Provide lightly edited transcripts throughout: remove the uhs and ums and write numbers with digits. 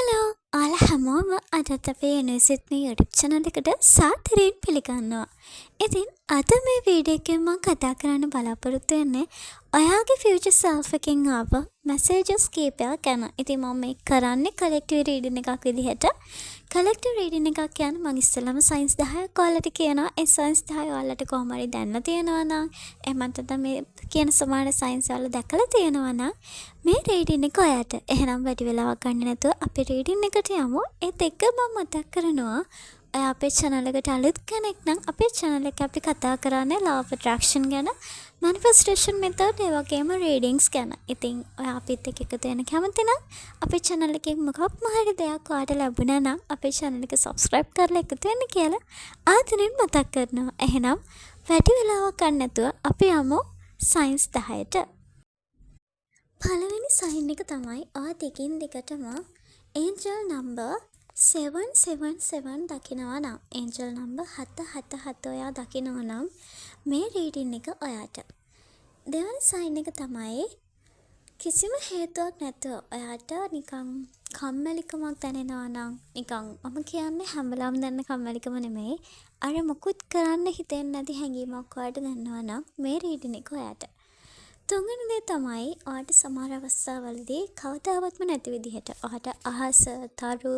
Hello ඔයාලා හැමෝම අදත් අපේ යුනිවර්සිටි YouTube channel එකට සාදරයෙන් පිළිගන්නවා. ඉතින් අද මේ වීඩියෝ එකෙන් මම කතා කරන්න බලාපොරොත්තු වෙන්නේ ඔයාගේ future self එකෙන් ආව messages කීපයක් ගැන. ඉතින් මම මේ කරන්නේ collective reading එකක් විදිහට. collective reading එකක් කියන්නේ මම ඉස්සෙල්ලාම science 10ක් ඔයාලට කියනවා. ඒ science 10 ඔයාලට කොහොම හරි දැනලා තියෙනවා නම් එහෙම නැත්නම් මේ කියන සමාන science වල දැකලා තියෙනවා නම් මේ reading එක ඔයාට. එහෙනම් වැඩි වෙලාවක් ගන්න නැතුව අපි reading එකට යමු. ඒත් එක්ක මම මතක් කරනවා ඔයා අපේ channel එකට අලුත් කෙනෙක් නම් අපේ channel එකේ අපි කතා කරන්නේ law of attraction ගැන, manifestation method ඒ වගේම readings ගැන. ඉතින් ඔයා අපිත් එක්ක එකතු වෙන්න කැමති නම් අපේ channel එකේ මොකක්ම හරි දෙයක් ඔයාට ලැබුණා නම් අපේ channel එක subscribe කරලා එකතු වෙන්න කියලා ආදරෙන් මතක් කරනවා. එහෙනම් වැඩි වෙලාවක් ගන්න නැතුව අපි යමු science 10ට. පළවෙනි sign එක තමයි ඔයා දිගින් දිගටම angel number 777 දකිනවා නම් angel number 777 ඔයා දකිනවා නම් මේ reading එක ඔයාට. දෙවන sign එක තමයි කිසිම හේතුවක් නැතුව ඔයාට නිකන් කම්මැලිකමක් දැනෙනවා නම්, නිකන් මම කියන්නේ හැම වෙලාවම දැනෙන කම්මැලිකම නෙමෙයි, අර මොකුත් කරන්න හිතෙන්නේ නැති හැඟීමක් ඔයාට දැනෙනවා නම් මේ reading එක ඔයාට. තුන්වෙනි දේ තමයි ඔයාට සමහර අවස්ථාවලදී කවදාවත්ම නැති විදිහට ඔයාට අහස, තරු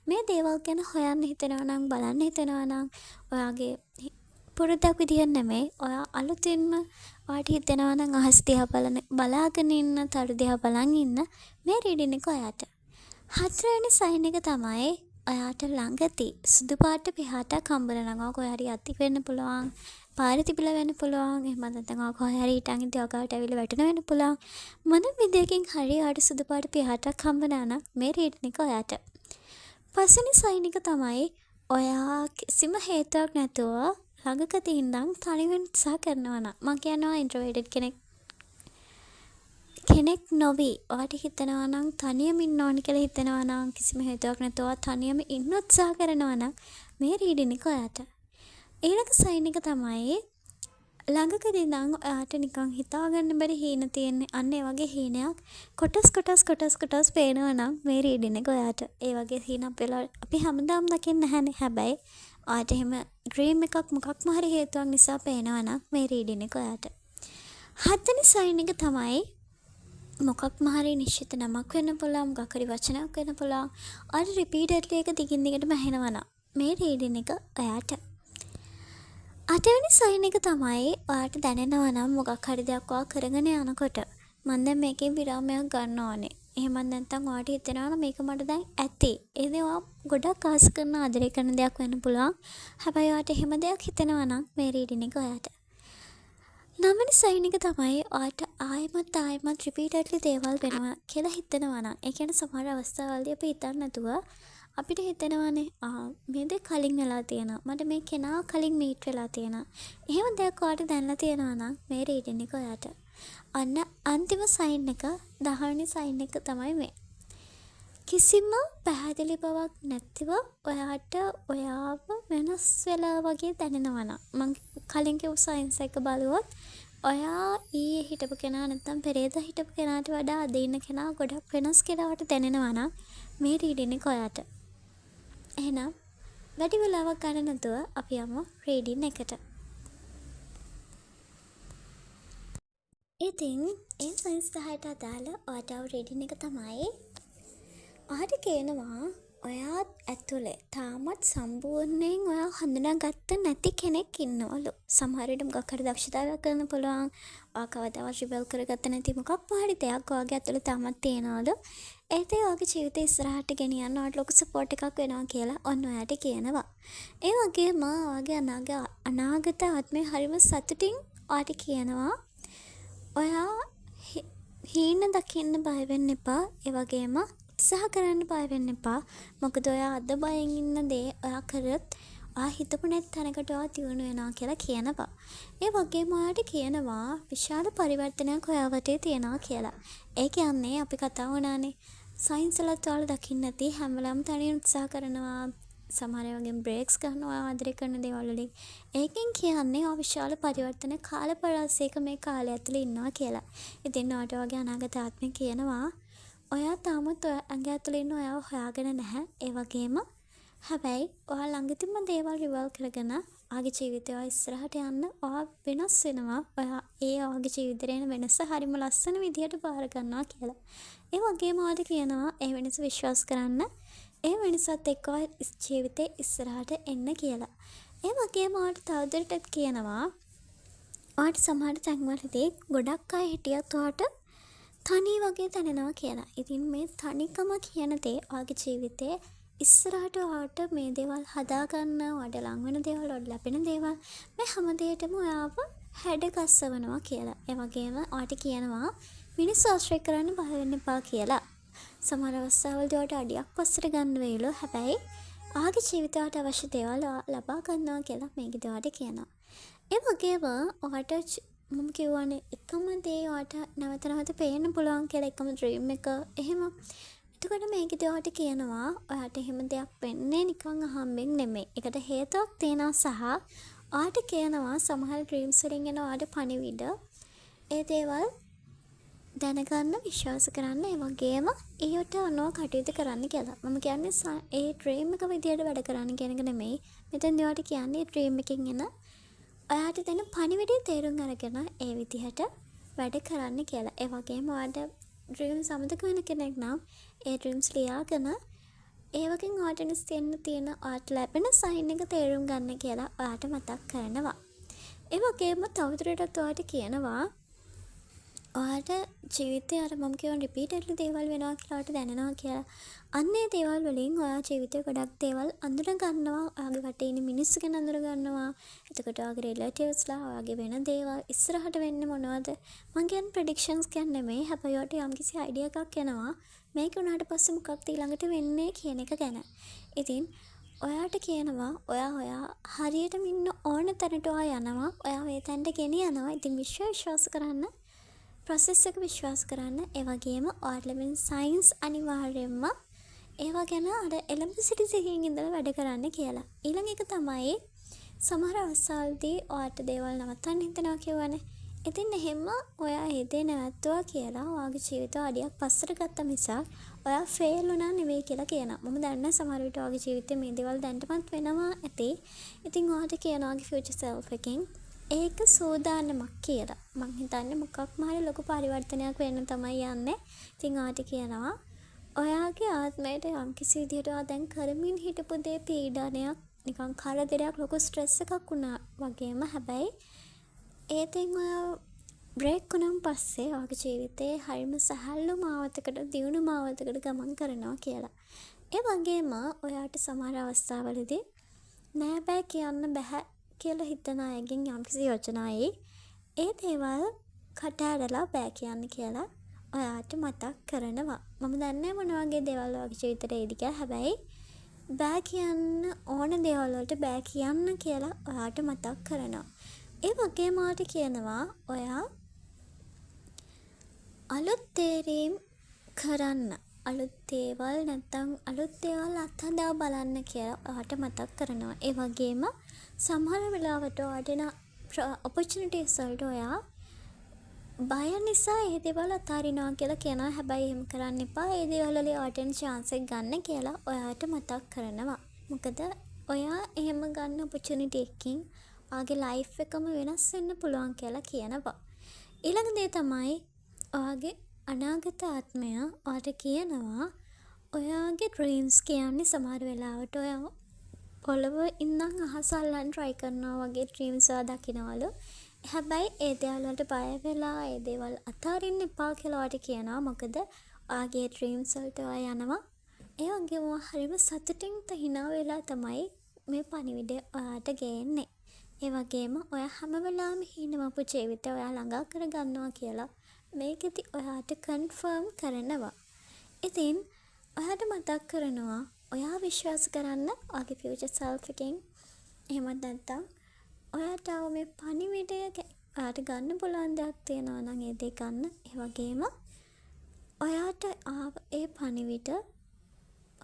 මේ දේවල් ගැන හොයන්න හිතෙනවා නම්, බලන්න හිතෙනවා නම් ඔයාගේ පුරුද්දක් විදිහට නෙමෙයි, ඔයා අලුතින්ම ඔයාට හිතෙනවා නම් අහස් දිහා බලාගෙන ඉන්න, තරු දිහා බලන් ඉන්න මේ reading එක ඔයාට. හතරවෙනි sign එක තමයි ඔයාට ළඟදී සුදු පාට පිහාටක් හම්බුනනම් ඔක ඔයා හරි අති වෙන්න පුළුවන්, පාරේ තිබිලා වෙන්න පුළුවන්, එහෙම නැත්නම් ඔක ඔයා හරි හිටන් ඉඳි ඔකාට ඇවිල්ලා වැටෙන වෙන්න පුළුවන්. මොන විදියකින් හරි ඔයාට සුදු පාට පිහාටක් හම්බුනා නම් මේ reading එක ඔයාට. පස්වෙනි sign එක තමයි ඔයා කිසිම හේතුවක් නැතුව ළඟකදී ඉඳන් තනිවෙන්න උත්සාහ කරනවා නම්, මම කියනවා introverted කෙනෙක් නොවි ඔයාට හිතෙනවා නම් තනියම ඉන්න ඕනි කියලා හිතෙනවා නම්, කිසිම හේතුවක් නැතුව තනියම ඉන්න උත්සාහ කරනවා නම් මේ reading එක ඔයාට. ඊළඟ sign එක තමයි ළඟකදී ඉඳන් ඔයාට නිකන් හිතාගන්න බැරි හීන තියෙන්නේ, අන්න ඒ වගේ හීනයක් කොටස් පේනවා නම් මේ reading එක ඔයාට. ඒ වගේ හීන අපි හැමදාම දකින්න නැහැනේ. හැබැයි ඔයාට එහෙම dream එකක් මොකක්ම හරි හේතුවක් නිසා පේනවා නම් මේ reading එක ඔයාට. හත්වෙනි sign එක තමයි මොකක්ම හරි නිශ්චිත නමක් වෙන්න පුළුවන්, මොකක් හරි වචනයක් වෙන්න පුළුවන්. ඔයාට repeatedly එක දිගින් දිගටම ඇහෙනවා නම් මේ reading එක ඔයාට. අටවෙනි sign එක තමයි ඔයාට දැනෙනවා නම් මොකක් හරි දෙයක් ඔයා කරගෙන යනකොට මම දැන් මේකෙන් විරාමයක් ගන්න ඕනේ. එහෙම නැත්නම් ඔයාට හිතෙනවා නම් මේක මට දැන් ඇති. ඒ දේ ඔයා ගොඩක් ආස කරන, ආදරය කරන දෙයක් වෙන්න පුළුවන්. හැබැයි ඔයාට එහෙම දෙයක් හිතෙනවා නම් මේ reading එක ඔයාට. නවවෙනි sign එක තමයි ඔයාට ආයෙමත් repeatedly දේවල් වෙනවා කියලා හිතෙනවා නම්. ඒ කියන්නේ සමහර අවස්ථාවලදී අපි හිතන්නේ නැතුව අපිට හිතෙනවානේ මේ දේ කලින් වෙලා තියෙනවා, මට මේ කෙනා කලින් මීට් වෙලා තියෙනවා. එහෙම දෙයක් ඔයාට දැනලා තියෙනවා නම් මේ reading එක ඔයාට. අන්න අන්තිම sign එක 10 වෙනි sign එක තමයි මේ. කිසිම පැහැදිලි බවක් නැතිව ඔයාට ඔයාව වෙනස් වෙලා වගේ දැනෙනවා නම්, මම කලින් කිව්ව signs එක බලුවොත් ඔයා ඊයේ හිටපු කෙනා නැත්නම් පෙරේදා හිටපු කෙනාට වඩා අද ඉන්න කෙනා ගොඩක් වෙනස් කියලා ඔයාට දැනෙනවා නම් මේ reading එක ඔයාට. එහෙනම් වැඩි වෙලාවක් ගන්න නැතුව අපි යමු reading එකට. ඉතින් ඒ signs 10ට අදාළ ඔයාට reading එක තමයි ඔයාට කියනවා ඔයාත් ඇතුලේ තාමත් සම්පූර්ණයෙන් ඔයා හඳුනාගත්ත නැති කෙනෙක් ඉන්නවලු. සමහර විට මොකක් හරි දක්ෂතාවයක් කරන්න පුළුවන්. ඔයා කවදාවත් රිබල් කරගත්ත නැති මොකක් හරි දෙයක් ඔයාගේ ඇතුලේ තාමත් තියෙනවලු. ඒත් ඒ ඔයාගේ ජීවිතේ ඉස්සරහට ගෙනියන්න ඔයාට ලොකු සපෝට් එකක් වෙනවා කියලා ඔන්න ඔයාට කියනවා. ඒ වගේම ඔයාගේ අනාගත ආත්මේ හරිම සතුටින් ඔයාට කියනවා ඔයා හීන දකින්න බය වෙන්න එපා. ඒ වගේම උත්සාහ කරන්න බය වෙන්න එපා. මොකද ඔයා අද බයෙන් ඉන්න දේ ඔයා කරත් ඔයා හිතපු නැති තැනකට ඔයා දියුණු වෙනවා කියලා කියනවා. ඒ වගේම ඔයාට කියනවා විශාල පරිවර්තනයක් ඔයා වටේ තියෙනවා කියලා. ඒ කියන්නේ අපි කතා වුණානේ සයින්ස් වලත් ඔයාලා දකින්න නැති හැම වෙලාවෙම තනියෙන් උත්සාහ කරනවා, සමහර අය වගේ බ්‍රේක්ස් ගන්නවා ආදරය කරන දේවල් වලින්. ඒකෙන් කියන්නේ ඔය විශාල පරිවර්තන කාලපරාසයක මේ කාලය ඇතුලේ ඉන්නවා කියලා. ඉතින් ඔයාට වගේ අනාගත ආත්මේ කියනවා ඔයා තාමත් ඔය ඇඟ ඇතුලේ ඉන්න ඔයාව හොයාගෙන නැහැ. ඒ වගේම හැබැයි ඔයා ළඟ තිබ්බ දේවල් රිවෝල්ව් කරගෙන ඔයාගේ ජීවිතය ඉස්සරහට යන්න ඔයා වෙනස් වෙනවා. ඔයා ඔයාගේ ජීවිතේ එන වෙනස හරිම ලස්සන විදියට බාර ගන්නවා කියලා. ඒ වගේම ඔයාට කියනවා ඒ වෙනස විශ්වාස කරන්න. ඒ වෙනසත් එක්ක ජීවිතේ ඉස්සරහට එන්න කියලා. ඒ වගේම ඔයාට තවදුරටත් කියනවා ඔයාට සමහර තැන්වලදී ගොඩක් අය හිටියත් ඔයාට තනි වගේ දැනෙනවා කියලා. ඉතින් මේ තනිකම කියන දේ ඔයාගේ ජීවිතේ ඉස්සරහට ඔයාට මේ දේවල් හදාගන්න, ඔයාට ලං වෙන දේවල්, ඔයාට ලැබෙන දේවල් මේ හැම දෙයකම ඔයාව හැඩගස්සවනවා කියලා. ඒ වගේම ඔයාට කියනවා මිනිස්සු ආශ්‍රය කරන්න බය වෙන්න එපා කියලා. සමහර අවස්ථාවලදී ඔයාට අඩියක් පස්සට ගන්න වෙයිලු. හැබැයි ඔයාගේ ජීවිතයට අවශ්‍ය දේවල් ලබා ගන්නවා කියලා මේකදී ඔයාට කියනවා. ඒ වගේම ඔයාට මම කියවනේ එකම දේ ඔයාට නැවත නැවත පේන්න පුළුවන් කියලා එකම ඩ්‍රීම් එක. එහෙම. එතකොට මේකදී ඔයාට කියනවා ඔයාට එහෙම දෙයක් වෙන්නේ නිකන් අහම්බෙන් නෙමෙයි. ඒකට හේතුවක් තියෙනවා සහ ඔයාට කියනවා සමහර ඩ්‍රීම්ස් වලින් එන ඔයාට පණිවිඩ ඒ දේවල් දැනගන්න විශ්වාස කරන්න. ඒ වගේම ඒකට අනුව කටයුතු කරන්න කියලා. මම කියන්නේ ඒ ඩ්‍රීම් එක විදියට වැඩ කරන්න කියන එක නෙමෙයි. මෙතෙන්දී ඔයාට කියන්නේ ඩ්‍රීම් එකකින් එන ඔයාට දෙන පණිවිඩය තේරුම් අරගෙන ඒ විදිහට වැඩ කරන්න කියලා. ඒ වගේම ඔයාට ඩ්‍රීම්ස් අමතක වෙන කෙනෙක් නම් ඒ ඩ්‍රීම්ස් ලියාගෙන ඒවකින් ඔයාට තියෙන ඔයාට ලැබෙන සයින් එක තේරුම් ගන්න කියලා ඔයාට මතක් කරනවා. ඒ වගේම තවදුරටත් ඔයාට කියනවා ඔයාට ජීවිතේ අර මම කියන රිපීටඩ්ලි දේවල් වෙනවා කියලා ඔයාට දැනෙනවා කියලා. අන්නේ දේවල් වලින් ඔයා ජීවිතේ ගොඩක් දේවල් අඳුර ගන්නවා. ඔයාගේ වටේ ඉන්න මිනිස්සු ගැන අඳුර ගන්නවා. එතකොට ඔයාගේ රිලේටිව්ස්ලා ඔයාගේ වෙන දේවල් ඉස්සරහට වෙන්නේ මොනවද? මම කියන්නේ ප්‍රෙඩික්ෂන්ස් කියන්නේ නෙමෙයි. හැබැයි ඔයාට යම්කිසි අයිඩියා එකක් එනවා. මේක උනාට පස්සේ මොකක්ද ඊළඟට වෙන්නේ කියන එක ගැන. ඉතින් ඔයාට කියනවා ඔයා හරියටම ඉන්න ඕන තැනට ඔයා යනවා. ඔයා ඒ තැනට ගෙනියනවා. ඉතින් විශ්වාස කරන්න. ප්‍රොසෙස් එක විශ්වාස කරන්න. ඒ වගේම ඔයාට ලැබෙන සයින්ස් අනිවාර්යයෙන්ම ඒවා ගැන අර එළඹ සිටි සිහියෙන් ඉඳලා වැඩ කරන්න කියලා. ඊළඟ එක තමයි සමහර අවස්ථාවලදී ඔයාට දේවල් නවත්තන්න හිතනවා කියවනේ. ඉතින් එහෙම ඔයා ඒ දේ නැවතුවා කියලා ඔයාගේ ජීවිතය අඩියක් පස්සට ගත්ත මිසක් ඔයා ෆේල් වුණා නෙවෙයි කියලා කියනවා. මම දන්නේ සමහර විට ඔයාගේ ජීවිතේ මේ දේවල් දැනටමත් වෙනවා ඇති. ඉතින් ඔයාට කියනවා ඔයාගේ ෆියුචර් සෙල්ෆ් එකෙන් ඒක සෝදානමක් කියලා. මං හිතන්නේ මොකක්ම හරි ලොකු පරිවර්තනයක් වෙන්න තමයි යන්නේ. ඉතින් ඔයාට කියනවා ඔයාගේ ආත්මයට යම්කිසි විදිහට ඔයා දැන් කරමින් හිටපු දේ පීඩනයක් නිකන් කරදරයක් ලොකු ස්ට්‍රෙස් එකක් වුණා වගේම හැබැයි ඒතෙන් ඔයා බ්‍රේක් වුණාන් පස්සේ ඔයාගේ ජීවිතේ හරිම සැහැල්ලු මාවතකට දියුණු මාවතකට ගමන් කරනවා කියලා. ඒ වගේම ඔයාට සමහර අවස්ථාවලදී නෑ බෑ කියන්න බෑ කියලා හිතන අයගෙන් යම්කිසි යෝජනායි ඒ දේවල් කට ඇරලා බෑ කියන්න කියලා ඔයාට මතක් කරනවා. මම දන්නේ මොන වගේ දේවල් ඔයාගේ ජීවිතේට එයිද කියලා. හැබැයි බෑ කියන්න ඕන දේවල් වලට බෑ කියන්න කියලා ඔයාට මතක් කරනවා. ඒ වගේම ඔයාට කියනවා ඔයා අලුත් තේරීම් කරන්න. අලුත් දේවල් නැත්නම් අලුත් දේවල් අත්හදා බලන්න කියලා ඔයාට මතක් කරනවා. ඒ වගේම සමහර වෙලාවට ඔයාට එන ඔපචුනිටිස් වලට ඔයා බය නිසා ඒ දේවල් අතාරිනවා කියලා කියනවා. හැබැයි එහෙම කරන්න එපා. ඒ දේවල් වල ඔයාට එන chance එක ගන්න කියලා ඔයාට මතක් කරනවා. මොකද ඔයා එහෙම ගන්න ඔපචුනිටි එකකින් ඔයාගේ ලයිෆ් එකම වෙනස් වෙන්න පුළුවන් කියලා කියනවා. ඊළඟ දේ තමයි ඔයාගේ අනාගත ආත්මය ඔයාට කියනවා ඔයාගේ ඩ්‍රීම්ස් කියන්නේ සමහර වෙලාවට ඔයා පොළව ඉඳන් අහස අල්ලන්න try කරනවා වගේ ඩ්‍රීම්ස් ඔයා දකිනවලු. හැබැයි ඒ දේවල් වලට බය වෙලා ඒ දේවල් අතාරින්න එපා කියලා ඔයාට කියනවා. මොකද ඔයාගේ ඩ්‍රීම්ස් වලට ඔයා යනවා. ඒ වගේම හරිම සතුටින් හිනා වෙලා තමයි මේ පණිවිඩය ඔයාට ගේන්නේ. ඒ වගේම ඔයා හැම වෙලාවෙම හිනවපු ජීවිතය ඔයා ළඟා කරගන්නවා කියලා මේකෙදි ඔයාට කන්ෆර්ම් කරනවා. ඉතින් ඔයාට මතක් කරනවා ඔයා විශ්වාස කරන්න ඔයාගේ ෆියුචර් සෙල්ෆ් එකෙන්. එහෙමත් නැත්නම් ඔයාට මේ පණිවිඩය ඔයාට ගන්න පුළුවන් දෙයක් තියෙනවා නම් ඒ දේ ගන්න. ඒ වගේම ඔයාට ඒ පණිවිඩ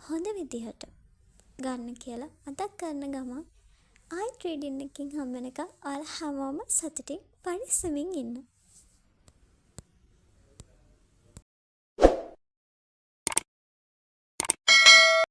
හොඳ විදිහට ගන්න කියලා මතක් කරන ගමන් ආයි ට්‍රේඩින් එකකින් හම්බ වෙනකම් ඔයාලා හැමෝම සතුටින් පරිස්සමින් ඉන්න.